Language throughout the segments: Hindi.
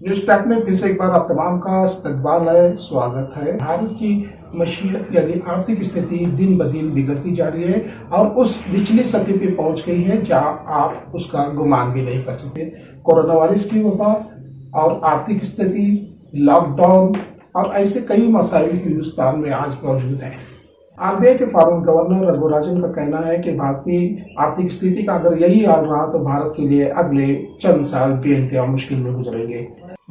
न्यूज पैक में फिर से एक बार आप तमाम का इस्तकबाल है, स्वागत है। भारत की मशीयत यानी आर्थिक स्थिति दिन ब दिन बिगड़ती जा रही है और उस निचली सतह पे पहुंच गई है जहां आप उसका गुमान भी नहीं कर सकते। कोरोना वायरस की वबा और आर्थिक स्थिति, लॉकडाउन और ऐसे कई मसाइल हिंदुस्तान में आज मौजूद हैं। आरबीआई के फॉर्मर गवर्नर रघुराजन का कहना है कि भारतीय आर्थिक स्थिति का अगर यही हाल रहा तो भारत के लिए अगले चंद साल बेइंतहा मुश्किल में गुजरेंगे।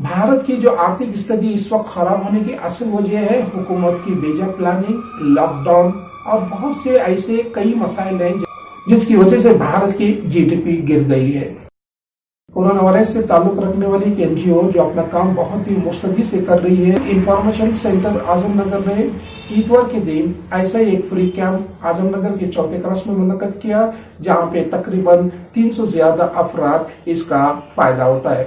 भारत की जो आर्थिक स्थिति इस वक्त खराब होने की असल वजह है हुकूमत की बेजा प्लानिंग, लॉकडाउन और बहुत से ऐसे कई मसाइल हैं जिसकी वजह से भारत की जीडीपी गिर गई है। कोरोना वायरस से ताल्लुक रखने वाली एक एनजीओ जो अपना काम बहुत ही मुस्तैदी से कर रही है, इंफॉर्मेशन सेंटर आजमनगर ने इतवार के दिन ऐसा ही एक फ्री कैंप आजमनगर के चौथे क्रॉस में मुनक्कद किया, जहां पे तकरीबन 300 से ज्यादा अफराद इसका फायदा उठाए।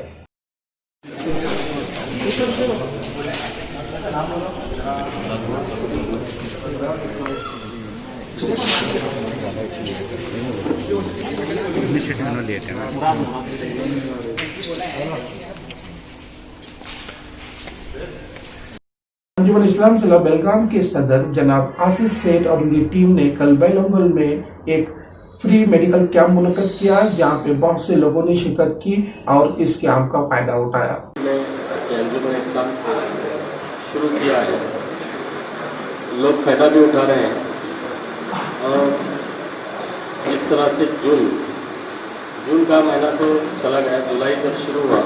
अंजुमन इस्लाम जिला बेलगाम के सदर जनाब आसिफ सेठ और उनकी टीम ने कल बेलंगल में एक फ्री मेडिकल कैंप मुनक्कद किया, जहां पे बहुत से लोगों ने शिरकत की और इस कैंप का फायदा उठाया। अंजुमन इस्लाम से शुरू किया है, लोग फायदा भी उठा रहे हैं और इस तरह से जून का महीना तो चला गया, जुलाई जब शुरू हुआ,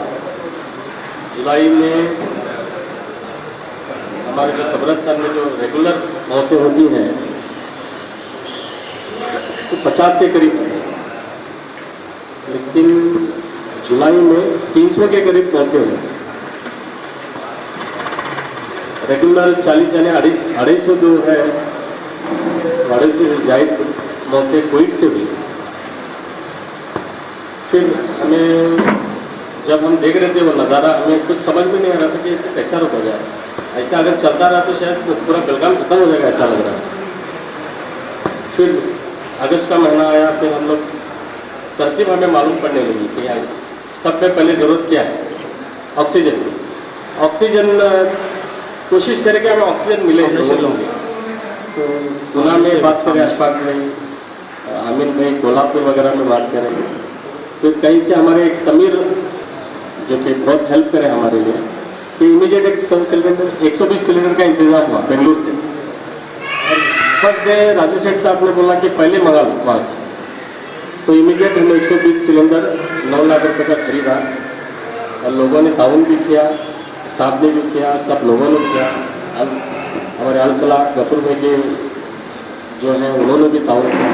जुलाई में हमारे जो कब्रिस्तान में जो रेगुलर मौतें होती हैं तो 50 के करीब है, लेकिन जुलाई में 300 के करीब मौतें हुई। रेगुलर 40 यानी 250 जो है, 250 से ज़्यादा मौतें कोविड से हुई। फिर हमें जब हम देख रहे थे वो नज़ारा, हमें कुछ समझ में नहीं आ रहा था कि इसे कैसा रोका जाए। ऐसा अगर चलता रहा तो शायद पूरा बेलगाम खत्म हो जाएगा, ऐसा लग रहा है। फिर अगस्त का महीना आया, फिर हम लोग तरतीब हमें मालूम पड़ने लगी कि यार सबसे पहले ज़रूरत क्या है, ऑक्सीजन कोशिश करें कि हमें ऑक्सीजन मिले लोगों को। तो सोना में बात करें, अशफाक में, आमिर में, कोल्हापुर वगैरह में बात करें, फिर कहीं से हमारे एक समीर जो कि बहुत हेल्प करे हमारे लिए, कि इमीडिएट 120 सिलेंडर का इंतजाम हुआ बेंगलुरु से। और फर्स्ट डे राजू सेठ साहब ने बोला कि पहले मंगा लो वहाँ से, तो इमीडिएट हमने 120 सिलेंडर 9 लाख रुपये का खरीदा और लोगों ने ताउन भी किया, साहब ने भी किया, सब लोगों ने किया। हमारे अलकला गफूर भाई के जो हैं उन्होंने भी ताउन किया।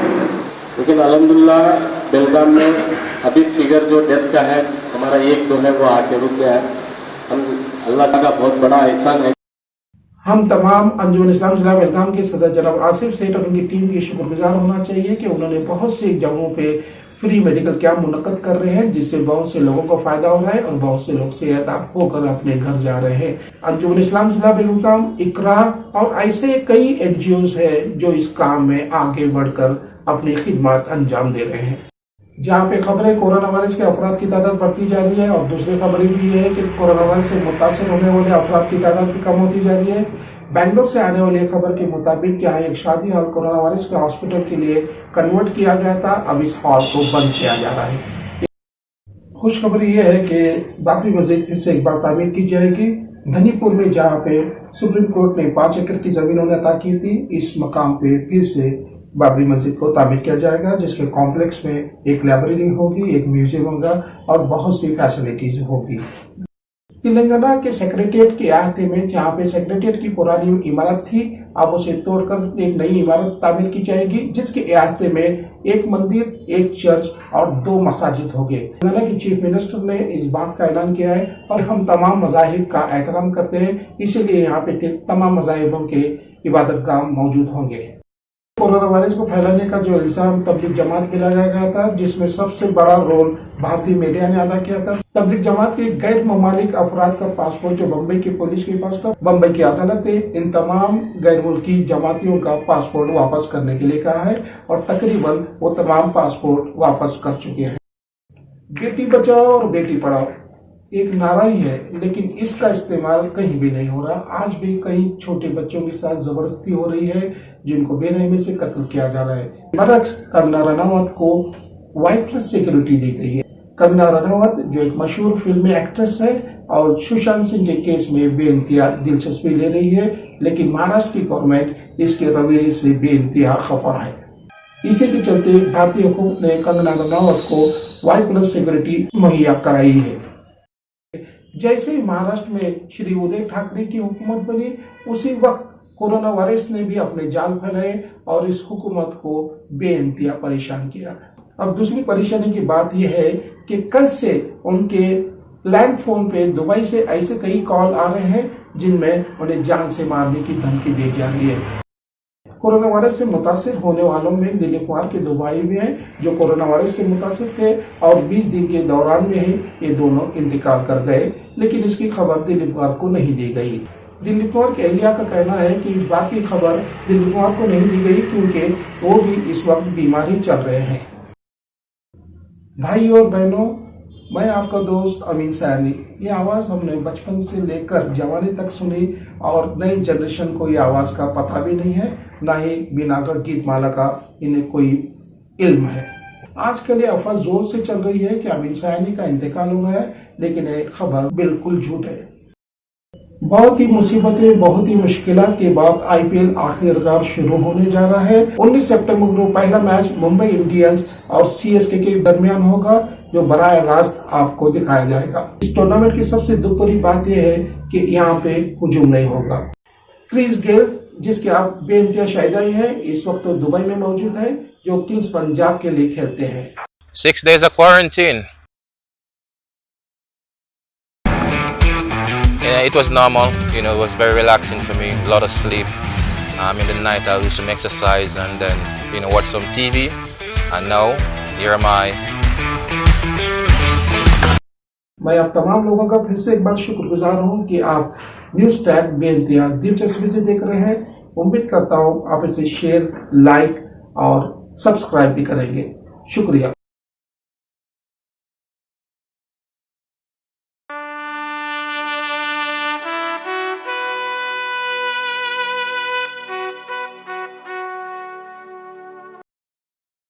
लेकिन अल्हम्दुलिल्लाह बेलगाम में अभी फिगर जो डेथ का है हमारा 1-2 है, वो आके रुक गया है। हम अल्लाह का बहुत बड़ा एहसान है। हम तमाम अंजुमन इस्लाम जिला बेलगाम के सदर जनाब आसिफ सेठ और उनकी टीम की शुक्रगुजार होना चाहिए कि उन्होंने बहुत सी जगहों पे फ्री मेडिकल कैंप मुनक्कद कर रहे हैं, जिससे बहुत से लोगों को फायदा हो रहा है और बहुत से लोग सेहतयाब होकर अपने घर जा रहे हैं। अंजुमन इस्लाम जिला बेलगाम, इकरा और ऐसे कई एनजीओज है जो इस काम में आगे बढ़कर अपनी खिदमत अंजाम दे रहे हैं। जहाँ पे खबरें कोरोना वायरस के अफराद की तादाद बढ़ती जा रही है और दूसरी खबरें भी है कि कोरोना वायरस से मुतासर होने वाले अफराद की तादाद भी कम होती जा रही है। बेंगलोर से आने वाली खबर के मुताबिक यहाँ एक शादी हॉल कोरोना वायरस के हॉस्पिटल के लिए कन्वर्ट किया गया था, अब इस हॉल को बंद किया जा रहा है। खुशखबरी ये है कि बाबरी मस्जिद फिर से एक बार तामीर की जाएगी। धनीपुर में जहाँ पे सुप्रीम कोर्ट ने 5 एकड़ की जमीन उन्हें अता की थी, इस मकाम पे फिर से बाबरी मस्जिद को तामीर किया जाएगा, जिसके कॉम्प्लेक्स में एक लाइब्रेरी होगी, एक म्यूजियम होगा और बहुत सी फैसिलिटीज होगी। तेलंगाना के सेक्रेटेरिएट के अहाते में जहाँ पे सेक्रेटेरिएट की पुरानी इमारत थी, अब उसे तोड़कर एक नई इमारत तामीर की जाएगी, जिसके अहाते में एक मंदिर, एक चर्च और 2 मसाजिद होंगे। तेलंगाना के चीफ मिनिस्टर ने इस बात का ऐलान किया है और हम तमाम मज़ाहिब का एहतराम करते हैं, इसीलिए यहाँ पे तमाम मज़ाहिबों के इबादतगाह मौजूद होंगे। कोरोना वायरस को फैलाने का जो इल्जाम तबलीग जमात पे लगाया गया था, जिसमें सबसे बड़ा रोल भारतीय मीडिया ने अदा किया था। तबलीग जमात के गैर ममालिक अफराद का पासपोर्ट जो बम्बई की पुलिस के पास था, बम्बई की अदालत ने इन तमाम गैर मुल्की जमातियों का पासपोर्ट वापस करने के लिए कहा है और तकरीबन वो तमाम पासपोर्ट वापस कर चुके हैं। बेटी बचाओ और बेटी पढ़ाओ, एक नारा ही है, लेकिन इसका इस्तेमाल कहीं भी नहीं हो रहा। आज भी कई छोटे बच्चों के साथ जबरदस्ती हो रही है, जिनको बेरहमी से कत्ल किया जा रहा है। बरअक्स कंगना रनावत को Y+ सिक्योरिटी दी गई है। कंगना रनावत जो एक मशहूर फिल्मी एक्ट्रेस है और सुशांत सिंह के केस में बेइंतहा दिलचस्पी ले रही है, लेकिन महाराष्ट्र की गवर्नमेंट इसके रवैये से बेइंतहा खफा है। इसी के चलते भारतीय हुकूमत ने कंगना रनावत को Y+ सिक्योरिटी मुहैया कराई है। जैसे ही महाराष्ट्र में श्री उद्धव ठाकरे की हुकूमत बनी, उसी वक्त कोरोना वायरस ने भी अपने जाल फैलाए और इस हुकूमत को बेइंतहा परेशान किया। अब दूसरी परेशानी की बात यह है कि कल से उनके लैंड फोन पे दुबई से ऐसे कई कॉल आ रहे हैं जिनमें उन्हें जान से मारने की धमकी दी जा रही है। कोरोना वायरस से मुतासिर होने वालों में दिलीप कुमार के दो भाई भी हैं जो कोरोना वायरस से मुतासिर थे और 20 दिन के दौरान में ही ये दोनों इंतकाल कर गए, लेकिन इसकी खबर दिलीप कुमार को नहीं दी गई। दिलीप कुमार के एहलिया का कहना है कि इस बात की खबर दिलीप कुमार को नहीं दी गई क्योंकि वो भी इस वक्त बीमार ही चल रहे हैं। भाई और बहनों, मैं आपका दोस्त अमीन सयानी। ये आवाज़ हमने बचपन से लेकर जवानी तक सुनी और नई जनरेशन को ये आवाज़ का पता भी नहीं है, ना ही बिना का गीत माला का इन्हें कोई इल्म है। आजकल ये अफवाह जोर से चल रही है कि अमीन सयानी का इंतकाल हो गया है, लेकिन ये खबर बिल्कुल झूठ है। बहुत ही मुसीबतें, बहुत ही मुश्किलात के बाद IPL आखिरकार शुरू होने जा रहा है। 19 सितंबर को पहला मैच मुंबई इंडियंस और CSK के दरमियान होगा, जो बराह रास्त आपको दिखाया जाएगा। इस टूर्नामेंट की सबसे दुख भरी बात यह है कि यहाँ पे हुजूम नहीं होगा। क्रिस गेल, जिसके आप बेइंतहा शायदाई है, इस वक्त तो दुबई में मौजूद है, जो किंग्स पंजाब के लिए खेलते हैं। 6 days of quarantine. Yeah, it was normal, it was very relaxing for me, a lot of sleep. In the night I do some exercise and then, watch some TV. And now, here am I. मैं आप तमाम लोगों का फिर से एक बार शुक्रगुजार हूँ कि आप न्यूज़ टैग बेइंतहा दिलचस्पी से देख रहे हैं। उम्मीद करता हूँ आप इसे शेयर, लाइक और सब्सक्राइब भी करेंगे। शुक्रिया।